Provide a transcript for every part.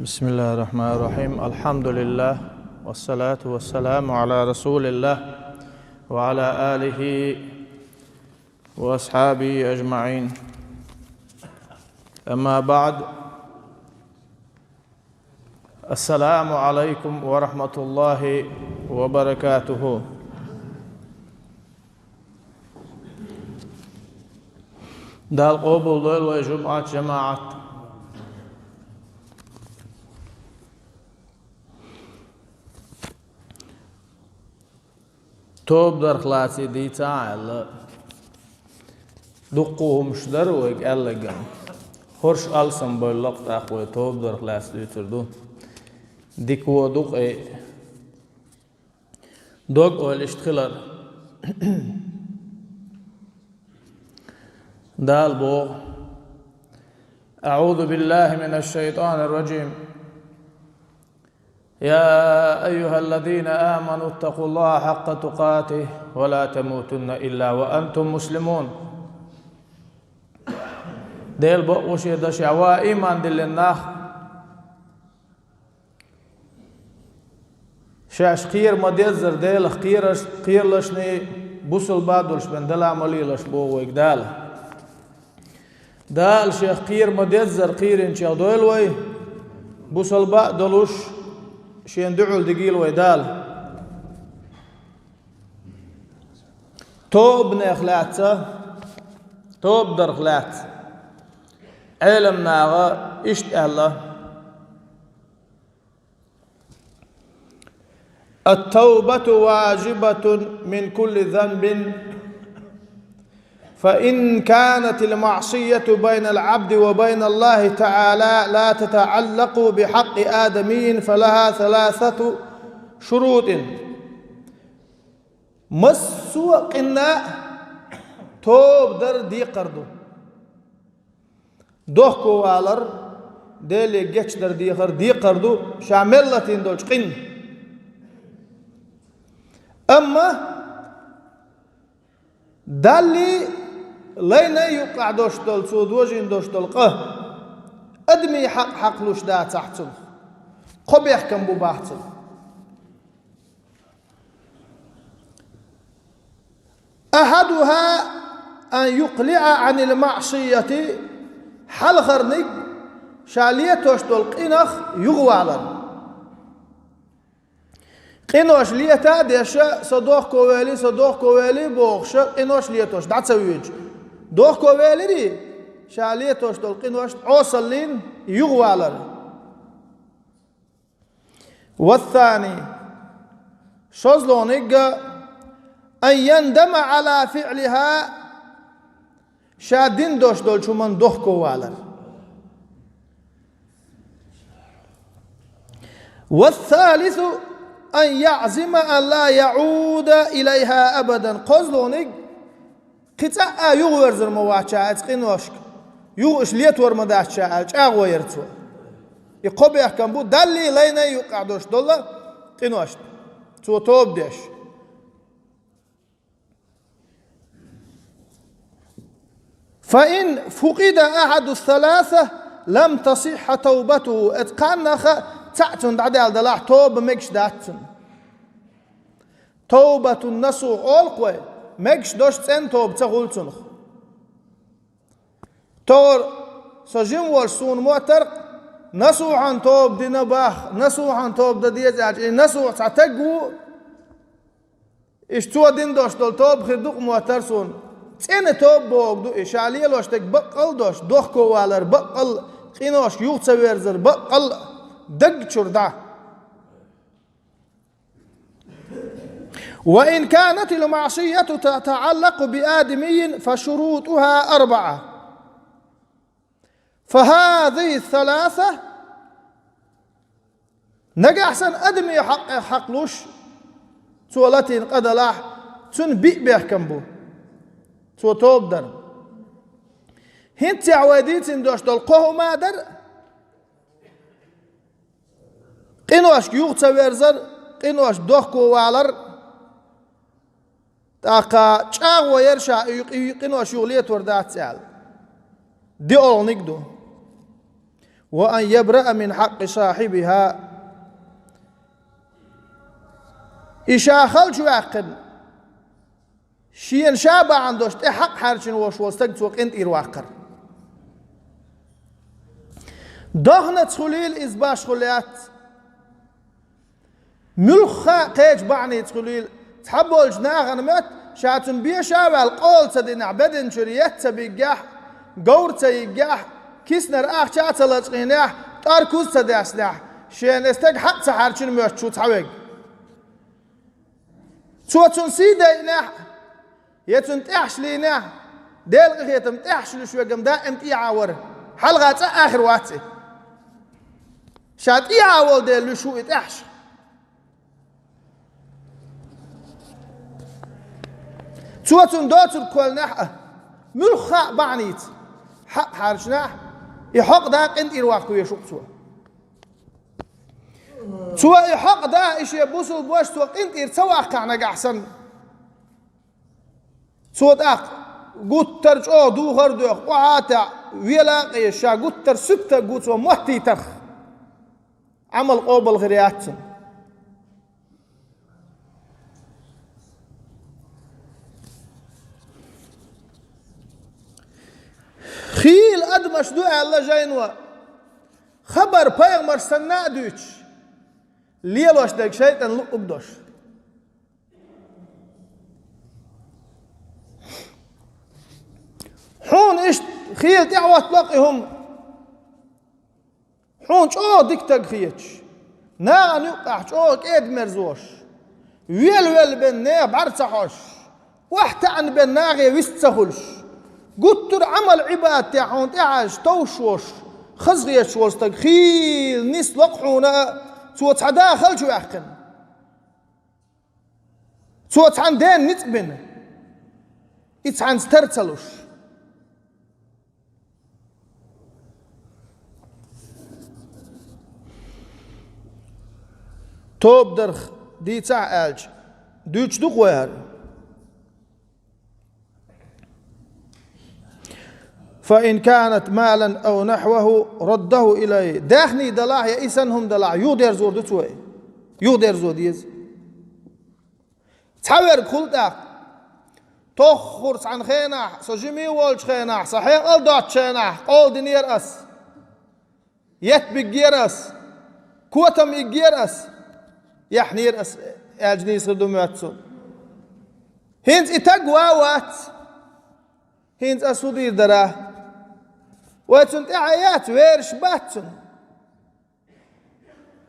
بسم الله الرحمن الرحيم. الحمد لله والصلاة والسلام على رسول الله وعلى آله وأصحابه أجمعين. أما بعد، السلام عليكم ورحمة الله وبركاته. دال قبول وجمعة جماعة توب در خلاصي دي تعال دقوهم شدر ويقلقن خرش ألسن بلق تاخوي توب در خلاصي دي تردو ديكو دق دق والاشتخلر دال بو أعوذ بالله من الشيطان الرجيم. يا أيها الذين آمنوا اتقوا الله حق تقاته ولا تموتن إلا وأنتم مسلمون. ديل بقوش يدشعوا إيمان دل الناخ شاش خير مديزر ديل خير لشني بوصل بادلش بندل عملي لش بو ويقدال دال شيخ خير مديزر خير انشاء دويل وي بوصل بادلش شين دعو الدقيل ويدال توب نخلات توب در خلات علم ناغا اشت الله التوبة واجبة من كل ذنب، فإن كانت المعصية بين العبد وبين الله تعالى لا تتعلق بحق آدمي فلها ثلاثة شروط. مسوقنا توب در دي قردو دوخكو والر ديلي جيش در دي قردو شاملتين دولش قن. أما دالي لين يقع دوشتل سودوجين دوشتل قه أدمي حق لوش دا تحتل قبيح كم بباحتل. أحدها أن يقلع عن المعصية حل خرنق شالية توشتل قنخ يغوالن قنوش ليتا ديشا صدوخ كوالي بوخش قنوش ليتوش دعت سويج دوخ كوالي دي شاليتوش دول قنوش عوصلين يغوالر. والثاني شزلونيق أن يندم على فعلها شادين دوش دول شمان دوخ كوالر. والثالث أن يعزم أن لا يعود إليها أبدا. قزلونيق قطع يغورزر مواتشا قنوشك يغش ليت ورمداتشا اغو يرتو يقوب يحكم بو دالي لين يقعدوش دولا قنوش تو توب ديش. فإن فقد أحد الثلاثة لم تصح توبته. اتقانخ تعتن دعدال دلاح توب مكش داتن توبة النصوح أولقوي مكش دوش تسن توب تغولتنخ تور سجم ورسون موتر نصوحا توب دي نباخ نصوحا توب دا ديزاج نصوح تعتقو اشتوا دين دوش دول توب خردوق موتر سون تسن توب بوغ دو اشاليه لوشتك بقل دوش دوخ كوالر بقل قينوش يوغ تسويرزر بقل دق شردا. وإن كانت المعصية تتعلق بآدمي فشروطها 4، فهذه الثلاثة نجا أحسن أدمي حقلوش سولتين قد لاح تن بيحكم بو تو توب در هنت عواديتين دوش دول قهو ما در قنوش يوغ تسويرزر قنوش دوخكو والر تاقا چاغ ويرشا قنوش يغليت وردات سال دي أول نقدو. وأن يبرأ من حق صاحبها إشاخل شو أقن شين شابع عندوش تحق حارشين وش وستقتوك انت إرواقر دهنة خليل إزباش خليات ملخا قيج بعني تخليل تحبول جناغن مت شاتن بيه شابع القول تدين بدن شريت تبيقاح قور تيقاح كيسنر آخ شاتلت غيناح تاركوز تداسناح شين استق حق سحارشين موش شو تحويق توتن سيدينا يتن تحشلينا ديل غيتم تحشل شوي قم دائم تيعاور حلقة آخر واتي شاد يعاول ديل شو تحش توتن دوتن كل نحة ملخاء بعنيت حق حارشنا يحق داق انت إرواق ويشوق سوا يحق دا إيش يبوسوا بوش توق انت إرتواق كعناق أحسن سوا داق قد ترج دو غردوخ وعاتا ويلا قيشا قد تر ستة قد سوا محتي ترخ عمل قوبل غريات خيل أدمش دو الله جاينوا خبر پیغمبر سنة دوش ليلوش دك شيطان لقب دوش حون إيش خيل تعوى تلاقيهم حون شو ديك تقخيتش ناغن يقع شو كيد مرزوش ويل بن نيب عرسحوش واحتى عن بن ناغي ويستسهلش قطر عمل عباد تاعون تعاش توشوش خزغيش وستق خيل نيس لقحونا سوت حدا خلج ويحقن سوت عن دين نتبن إتس عن سترتلوش توب درخ دي تاع آلج دوش دوق ويهر فإن كانت مالا أو نحوه رده إليه داخني دلاع يا إسانهم دلاع يودير زور دوتوي يودير زور ديز تحاور كل داق تخرس عن خيناح سجمي والج خيناح صحيح قل دوت شيناح قل دينير أس يتبق جير أس كوتم يجير أس يحنير أس أجني يصردو ماتسون هينز إتقوى وات هينز أسودير دراه وتنت عيات ويرش باتن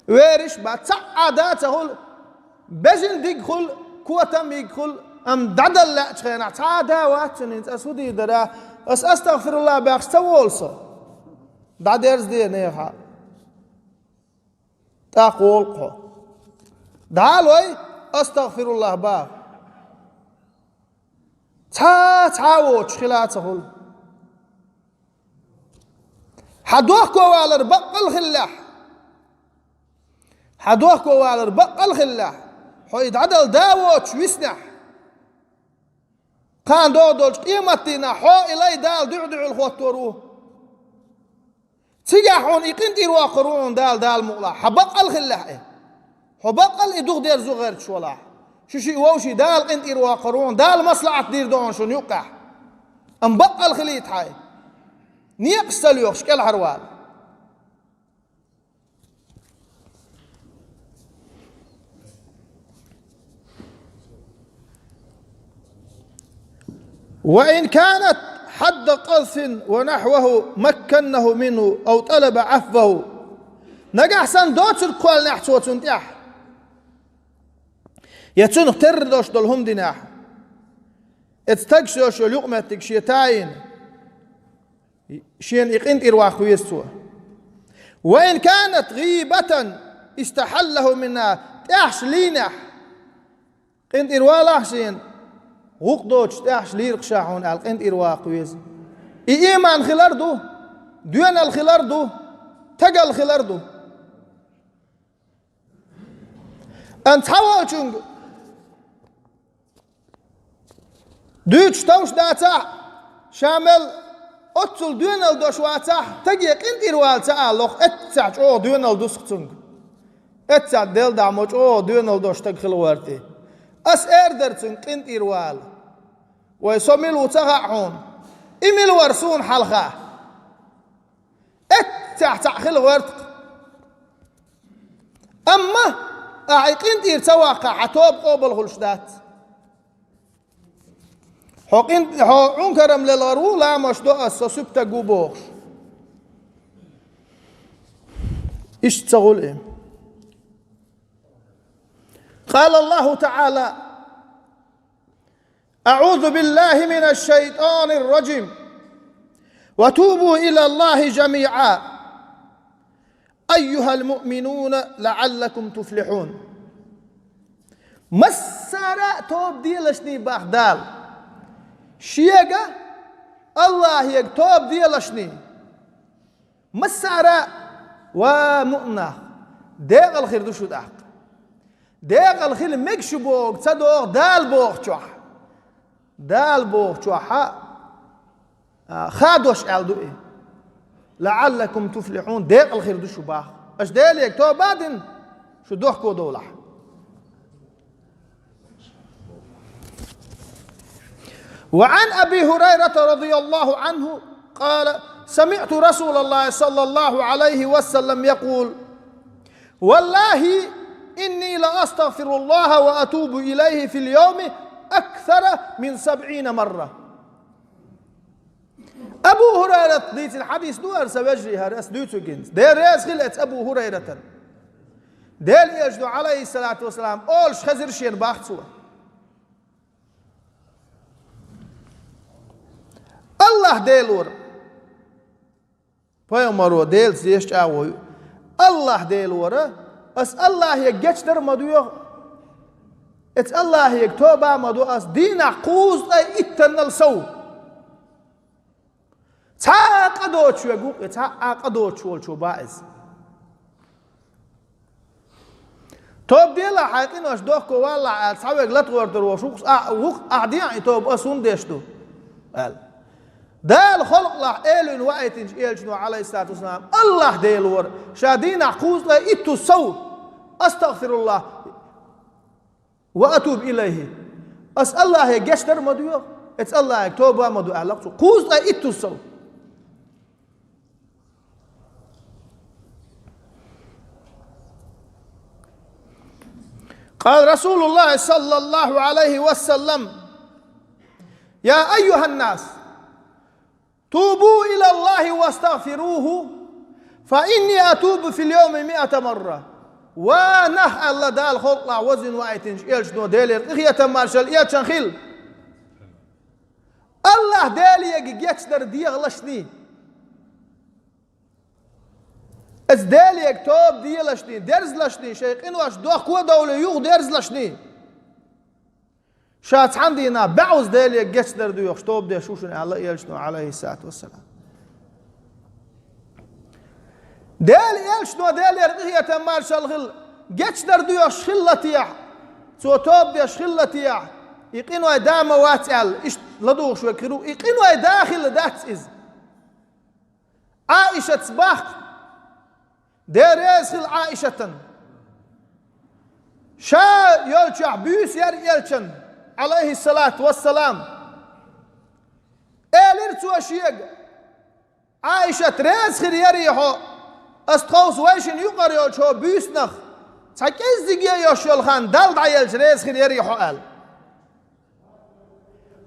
ويرش بات سعادات هول بجن ديخل كوتم يدخل ام ددل لا تخينا تعادا واتن انت اسودي درا استغفر الله باخ تولصا دادرز دي نيها تقول دالوي استغفر الله با تعاوش خلاتهول حدوخ كوالر بق الخلاح حدوخ كوالر بق الخلاح حيد عدل داوتش ويسنح كان دودولش قيمتنا حو إلي دال دعدع الخوتوروه تيجاحون يقين ديروا قرون دال مقلا حبق الخلاح حبق الإدوغ دير زغير شولا شي ووشي دال قين ديروا قرون دال مصلحة دير دون شون يوقع أم بق الخليت حي نيقستل يوخش كالحروال وإن كانت حد قذف ونحوه مكنه منه أو طلب عفوه نجح سندوتش الكل نحتو تنتح يتنخ تردوش دولهم ديناح اتستقشوش ولقمتك شيتاين شين يقين إرواح ويسوه وإن كانت غيبة استحله منها تحش لينح قنت إرواح شين وقدوش تحش ليرق شاحون قنت إرواح ويس إيمان خلاردو دون الخلاردو تقل خلاردو أنت حاول شنق دوش توش داتا شامل أتصل دون الدوش واتح تجي قنتي روالتا لوخ اتسع أو دون الدوس تنج اتسع دل دعموش أو دون الدوش تدخل ورتي أس إردرتن قنتي روال ويسميل وتغعون إميل ورسون حلقة اتسع تأخل ورت أما قنتي ارتواقع عتوب قوبل غلشدات حقون كرم للغرو لا مشدو أسسبت قبوخ إيش تقول إيه قال الله تعالى أعوذ بالله من الشيطان الرجيم وتوبوا إلى الله جميعا أيها المؤمنون لعلكم تفلحون مسارة توب دي لشني باخدال شيئا الله يكتب دي لشني مسارة ومؤنة ديق الخير دو شو داق ديق الخير مكش بوغ تصدوغ دال بوغ چوح دال بوغ چوحا خادوش عالدو إيه لعلكم تفلحون ديق الخير دو شو باخ اش ديل يكتب بعدين شو دوحكو دولح وعن أبي هريرة رضي الله عنه قال سمعت رسول الله صلى الله عليه وسلم يقول والله إني لأستغفر الله وأتوب إليه في اليوم أكثر من 70 مرة أبو هريرة ديت الحديث دوار سوجري هرس دوتو جنس دير ريس خلت أبو هريرة دير يجدو عليه الصلاة والسلام أولش خزر شين باخت سوا الله ديلور فيمرو ديل زيش عاوي الله ديلور بس الله يجتر مدويو ات الله يكتوبا مدو اس دين قوز اتنل سو تا قدوچ يغو تا قدوچ ولچو باز توب ديلا حقين واش دوخ والله صاوي غلط ورد وشوق اعدي توب اسون ديشتو قال دال خلق الله إيلن وقت إيلشنو عليه الصلاة والسلام الله ديلور شادين عقوز لا إتو سو أستغفر الله وأتوب إليه أس الله يجشتر مدويو إتس الله يكتوبها مدو أعلقته قوز لا إتو سو قال رسول الله صلى الله عليه وسلم يا أيها الناس توبوا إلى الله واستغفروه فإني أتوب في اليوم 100 مرة ونح الله دال خلق وزن وعيتنج إيش نو ديلر إخية مارشال إيش شنخيل الله دالي يجيكسدر ديغلشني از دالي يكتوب ديغلشني درزلشني شيقين واش دوخ كوا دولة يوغ درزلشني شات عندنا بعوز دالي يجسدر دو يخشتوب دي شوشن الله يلشنو عليه الصلاة والسلام دالي يلشنو دالي يرغيه مارش الغل جسدر دو يخشلتيح سو توب دي يخشلتيح يقينوا دام واتعل إيش لدوغ شو يكرو يقينوا داخل داتس إز عائشة صباح دير يسخل عائشة شا يلشح بيس يلشن عليه الصلاة والسلام إليرتو أشياء عائشة ريز خير يريحو أستخوص ويشن يقر يلشو بيسنخ تاكيز ديجي يشو الخان دال دعيلش ريز خير يريحو قال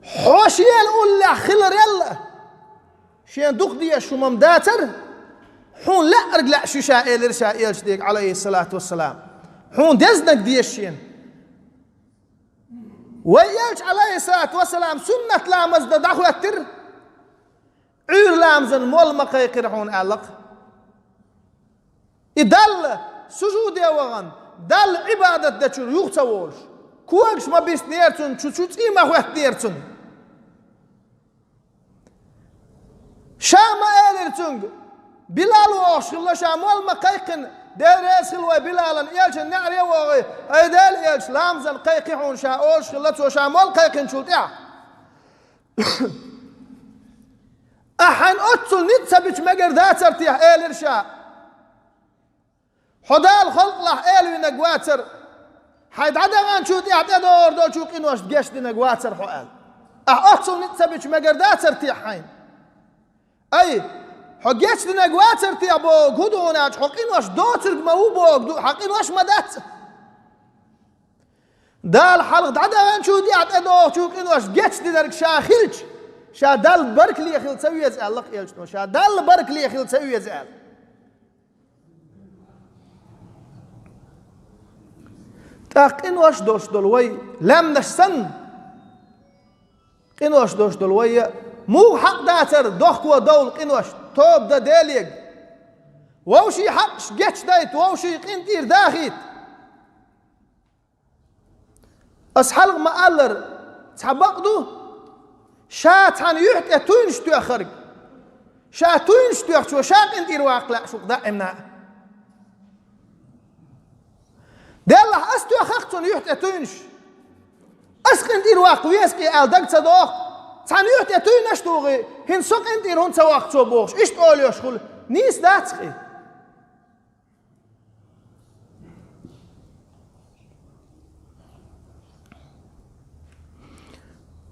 حوشي الأولى خلر يلا شين دوق دي شو ممداتر حون لا أرجع شو شا إليرشا إلش ديك عليه الصلاة والسلام حون دزنك دي الشين ويالش عليه الصلاة والسلام سنة لامز دخل التر عير لامزن مول مقايقر حون ألق إدل سجود يوغن دل عبادة دچور يغتوش كوغش ما بيست نيرتون چوچوت إما خوات نيرتون شام إيرتون بلال وغش الله شام مول مقايقن دير يسخل وبلالا يالش النعر يوغي اي دال يالش لامزن قيقحون شاولش خلتو شامول قيقن شوتيا أحن أتصل نتسبج مجر ذات ارتيح إيل إرشاء حدال خلق له إيل ونقواتر حيد عدغان شوت يعتدور دو شو قنوش جشت نقواتر حقال أتصل نتسبج مجر ذات ارتيح حين أي حجيت نقواتر تيا بوق هدوناج حقينوش دوتر ما هو بوق حقينوش مدات دال حلق عدغان شوت يعتدور شو قنوش جشت درك شاخلج شا دال برك لي خيل تسوي يزعل لك يلشنو شا دال برك لي خيل تسوي يزعل تاقين واش دوش دلوي لم نشسن قنوش دوش دلوي مو حق داتر دوخ ودول قنوش توب دا ديليق ووشي حق شجتش دايت ووشي قنتير داخيت أسحلق ما ألر تحبقدو شات عن يحكي توينش تأخرج شات توينش تأخرج شات انتير واقع شو دائمنا دلها أستأخرتون يحكي توينش أسق انتير واقع ويسقي آل دق صدوق عن يحكي توينش توغي هن سوق انتير هن سواق شو بوش إيش تقول يشغل نيس داتسقي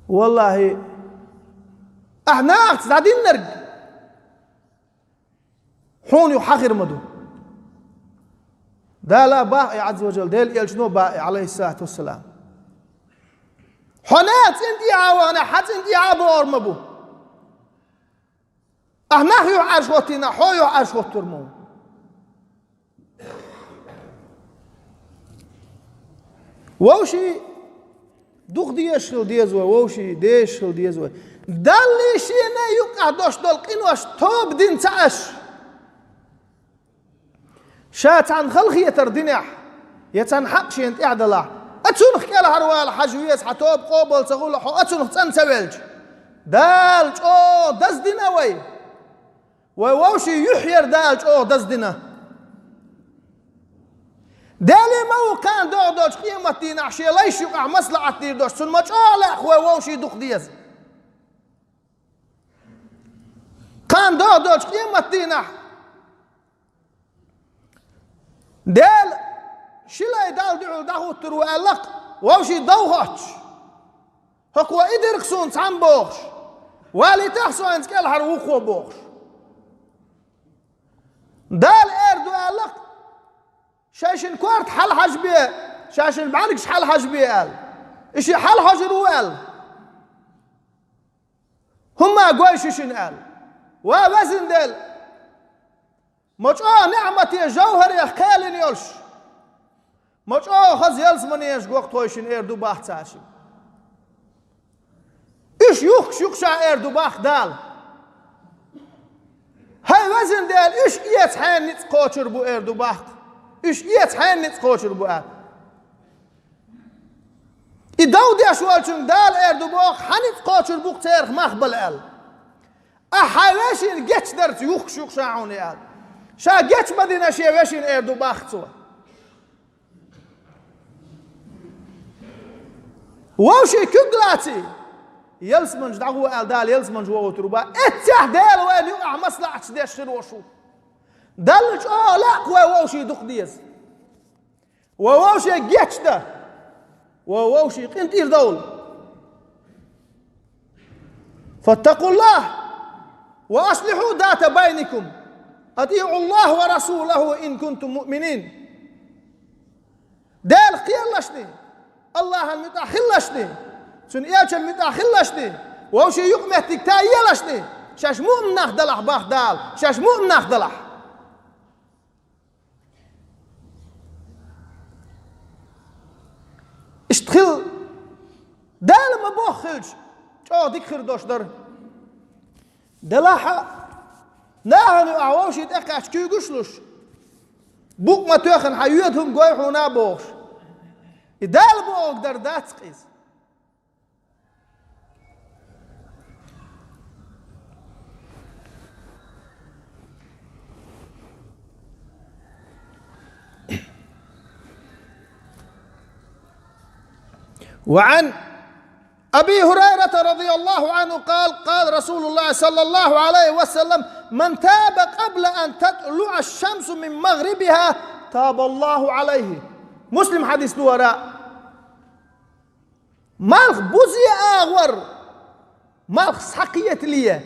والله أحناق تزادين نرق حون يحخر مدو دا لا باقي عز وجل ديل يلجنو باقي عليه الصلاة والسلام حنات انتي عاوانا حت انتي عابور مبو أحناق يحرش وطينا حو يحرش وطرمو ووشي دوخ ديشل ديزوي ووشي ديشل ديزوي دالي شينا يقع دوش دول قنوش توب دين تعش شات عن خلخي يتردنح يتن حق شين اعدلا اتسونخ كالا هروال حجويس حتوب قوبل تقول حو اتسونخ تنسويلج دالج او دز دينا ووشي يحير دالج او دز دينا دالي مو كان دوش قيمة دين عشي ليش يقع مصلحة دير دوش سن مج لا اخوة ووشي دوخ ديز كان دوش قيمة دينه دال شلا يدال دعو دعو ترو ألق ووشي دوغش هكوا إدركسون تعم بوغش والي تحسو انت كال هروخو بوغش دال اردو ألق شاشن كورت حل حج بيه شاشن بعرقش حل حج بيه قال اشي حل حج رو قال هما قويششن قال ووزن دل مجأ نعمتي جوهر خالن يلش مجأ خز يلس من يش وقت تويشن اردو باخ تاشي ايش يوخ شوخشا اردو باخ دال هاي وزن دل ايش ايت حين نت قوشر بو اردو باخ ايش ايت حين نت قوشر بو ال إداودي أشوالشن دال اردو باخ حنت قوشر بو تاريخ مخبل ال أحواشين جتش درت يوخ شوخشا عوني ال شا جتش مدينة شيواشين اردو باختوا ووشي كقلاتي يلس منج دعوة قال دال يلس منج ووتربا اتح دال وين يقع مصلحة ديش شر وشو دلج لا ووشي دق ديز ووشي جتش ده ووشي قنتير دول فاتقوا الله وأصلحوا ذات بينكم أطيعوا الله ورسوله إن كنتم مؤمنين دال خيلشني الله المتأخلشني سن إيش المتأخلشني ووشي يقمتك تايلشني شاش مؤمن نخدلح باخ دال شاش مؤمن نخدلح اشتخل دال ما بوخلش شو ديك خردوش در دلاحة ناهن أعواشي تأكاش كي قشلش بوك ما تأخن حيوتهم قويحو نابوش إدال بوك در داتسقيز وعن أبي هريرة رضي الله عنه قال رسول الله صلى الله عليه وسلم: من تاب قبل أن تطلع الشمس من مغربها تاب الله عليه. مسلم حديث دوراء. مالخ بوزي آغور مالخ سحقية ليه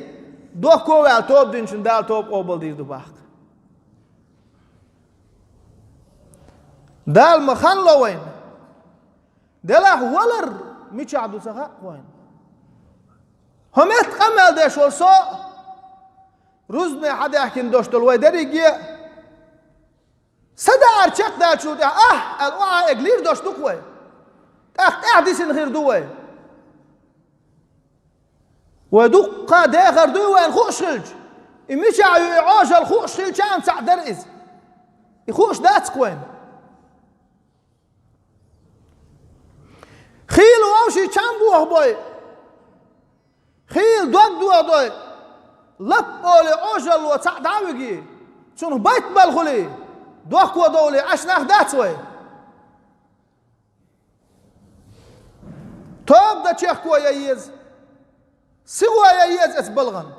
دوه كوال توب دينشن دال توب أوبل دير دو باخت دال مخان لوين دلاه ولر ميشعدو سخا وين همت قمل ديش ولسو روز میں حد يحكي دوشتل وي دريجي سدا ارچق دال شو الوعى اغلير دوشتوك وي احدث غير دوي ودق داخر دوي الخوش خلج مشى يعاش الخوش خلج كان سع درئز يخوش داتك وين خيل واوشي كان بوه بوي خيل دوك دوه دوي لب اولي عوشل وسع داويجي شنو بيت بالخلي دوك ودولي عشنا داتس وي توب دا تشيخ كوا ييز سوا ييز اسبلغن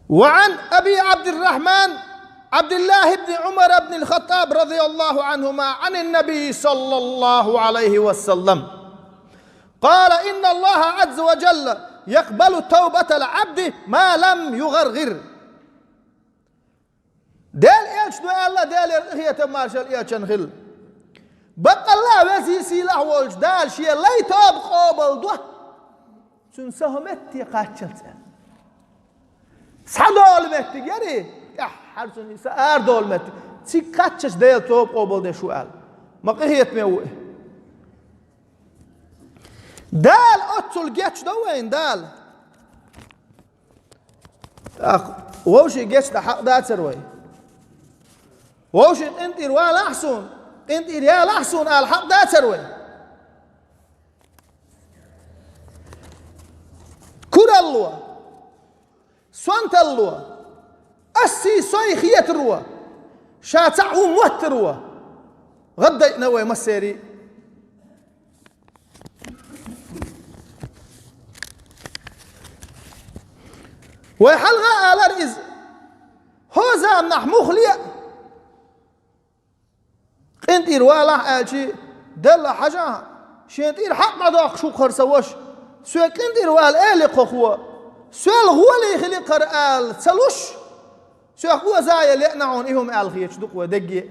وعن أبي عبد الرحمن عبد الله بن عمر بن الخطاب رضي الله عنهما عن النبي صلى الله عليه وسلم قال: إن الله عز وجل يقبل توبة العبد ما لم يغرغر. دال إيش دو الله دال هي تمارشل إيش نخل بق الله وزي سيله والج دال شيء لا يتوب قابل دو شن سهمتي قاتشل سادول متي جري يا حرسني سأر دول متي سي قاتشش دال توب قابل ده شو قال ما قهيت ميوه دال أتصل جيتش دو وين دال ووشي جيتش ده حق ده تروي ووش انت روال احسن انت ريال احسن الحق ده تروي كر الله سنت الله اسي صيخية الروا شاتعو موت الروا غدا نوي مسيري ويحلغا على رئيس هوزا نحموخ ليه انتير والا الشي دل حاجه شنتير حق ما داق شو خرسوش سو كنتير وال الي قخوا سؤال هو اللي خلق قرال سلوش سو هو زايا لنعون اهم الخيش دق ودقي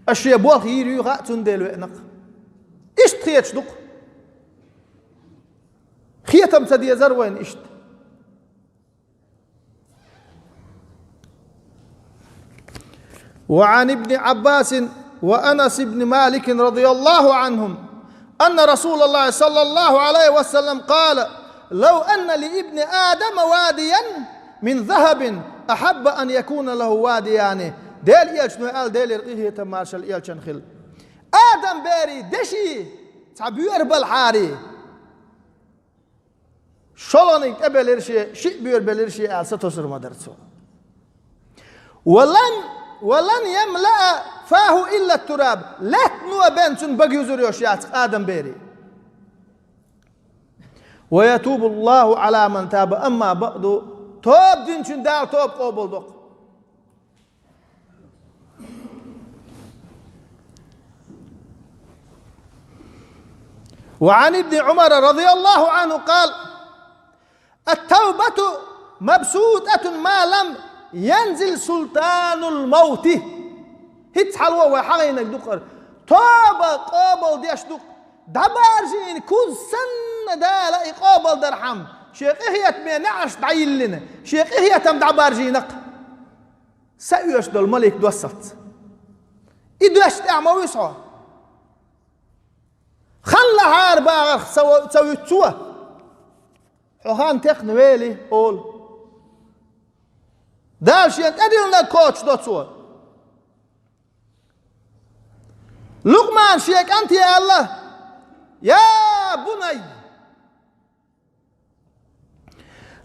اشي بو خير يغا تندل ونق ايش تخيش دق خيتم تدي زروين ايش وعن ابن عباس وأنس بن مالك رضي الله عنهم أن رسول الله صلى الله عليه وسلم قال: لو أن لابن آدم واديا من ذهب أحب أن يكون له واديان. ديل إيش نقول ديل إيه تمارشل إيش نخل آدم باري دشي تعبير بالحاري شلونك قبل شيء بير بلرشي ستوسر مدرسو ولن يملأ فاه إلا التراب لا تنوى بنتون بقيوزر يوشيات آدم بيري ويتوب الله على من تاب أما بعد توب دينشن دار توب قبل دق وعن ابن عمر رضي الله عنه قال: التوبة مبسوطة ما لم ينزل سلطان الموت. هيت حلوة وحاينك دقر توبة قابل ديش دق دبارجين كل سنة دالا قابل درحم شيخ إهيت مينعش دعيل لنا شيخ إهيت دبارجينك سأيوش دول ملك دوسط إدوش تعمى ويسعى خلى هاربا سوي تسوى حوهان تخن ويلي قول دالشي انت ادلنا كوتش دوتسو لقمان شيك انت يا الله يا بني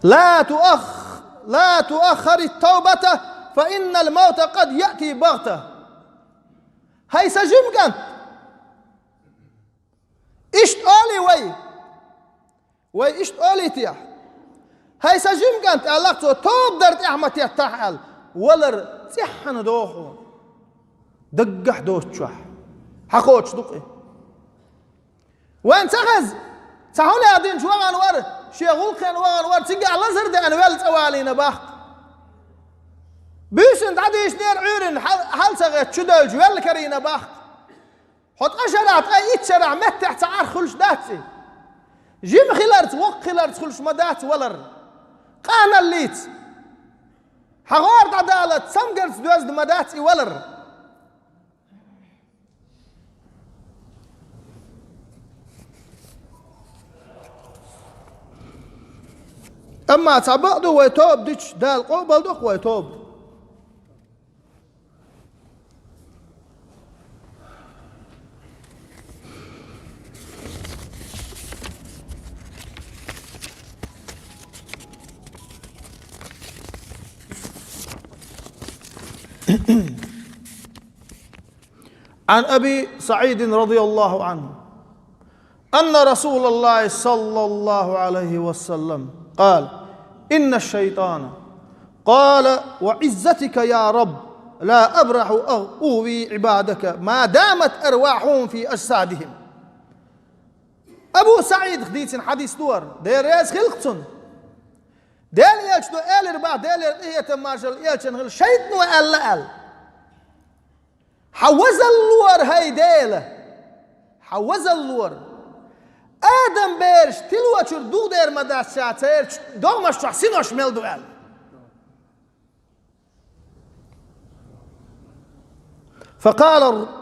لا تؤخر التوبة فإن الموت قد يأتي بغتة. هاي سجم كانت إشت أولي وي إشت أولي تيح هاي سجم كانت علاقته توب درت أحمد يتحل ولر تحن دوخو دقح دوتشوح حقوش دقي وين تخز تحولي هادين شو أنوار شيغول كان وأنوار تيجي لزر ده أنوال توالينا باخ بيسن تعديش نير عيرن حال سغت شدل جوال كرينا باخ حط أشرات أي إتشرع متح تعار خلش داتي جيم خلرت وق خلرت خلش مدات ولر قانا الليت حغارت عدالة سمقرت دوزد مداتي ولر أما تعبقدو ويتوب ديش دال قوبل دوق ويتوب عن أبي سعيد رضي الله عنه أن رسول الله صلى الله عليه وسلم قال إن الشيطان قال وعزتك يا رب لا أبرح أغوي عبادك ما دامت أرواحهم في أجسادهم. أبو سعيد خديت حديث دور دير ياس خلقتن دير ياش دو آل ربع دير إيه ماشل ياش نغل شيطن وآل حوز اللور هاي ديله حوز اللور آدم بيرش تلوة دو دير مداس شاتير دو مش تحسين وشمل دوال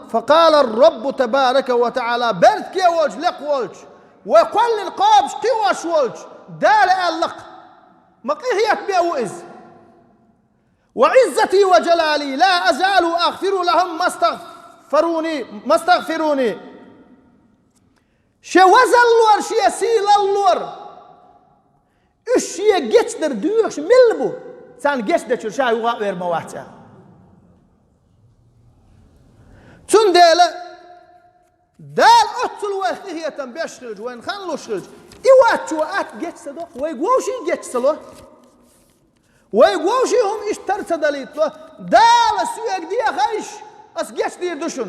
فقال الرب تبارك وتعالى برد كي وجه لق وجه وقل القابش قوش وجه دال اللق مقيهيت بأوئز وعزتي وجلالي لا أزال أغفر لهم ما استغفروني شي وزل اللور شي سيل اللور شي جيتش در دوش ملبو سان جيتش در شاي وغير مواتها تون ديلا دال أتل وهي تنبيش خلج وين خلو خلج إيوات وات جيتش صدق ويقوشي جيتش صلو ويقوشي هم اشترت دليت له دال سويك دي خيش أس جيتش دير دوشن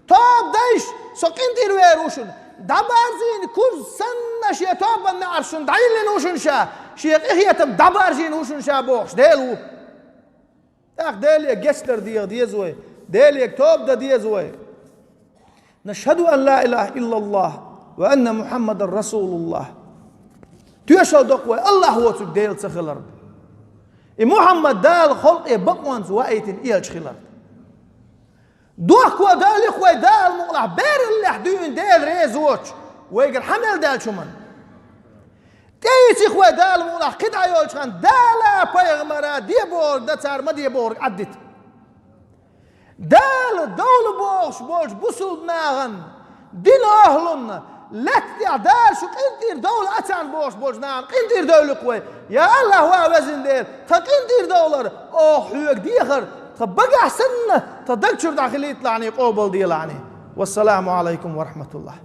طاب دايش سقين دير ويروشن دبارزين كل سنة شيء توب النعرشن دعيل نوشن شا شيء هي تم دبارزين نوشن شا بوش ديلو تاخ ديل جستر دي زوي ديل توب دي زوي نشهد أن لا إله إلا الله وأن محمد رسول الله تيشهد دقوي الله هو تديل تخلر محمد دال خلق بقوان زوائتين إيش خلر دوك ودال إخوة دال مقلع بير اللي حدون دال ريزوش ويقر حمل دال شمن تيس إخوة دال مقلع قد عيوش خان دالا بيغمرا ديبور دتار ما ديبور عدت دال دول بوش بسود ناغن دين أهلن لت دال شو قندير دول أتان بوش ناغن قندير دول قوي يا الله هو وزن دير تقندير دولار حيوك ديخر بقى سنة تدكشر داخلي يطلعني قوبل دي لعني والسلام عليكم ورحمة الله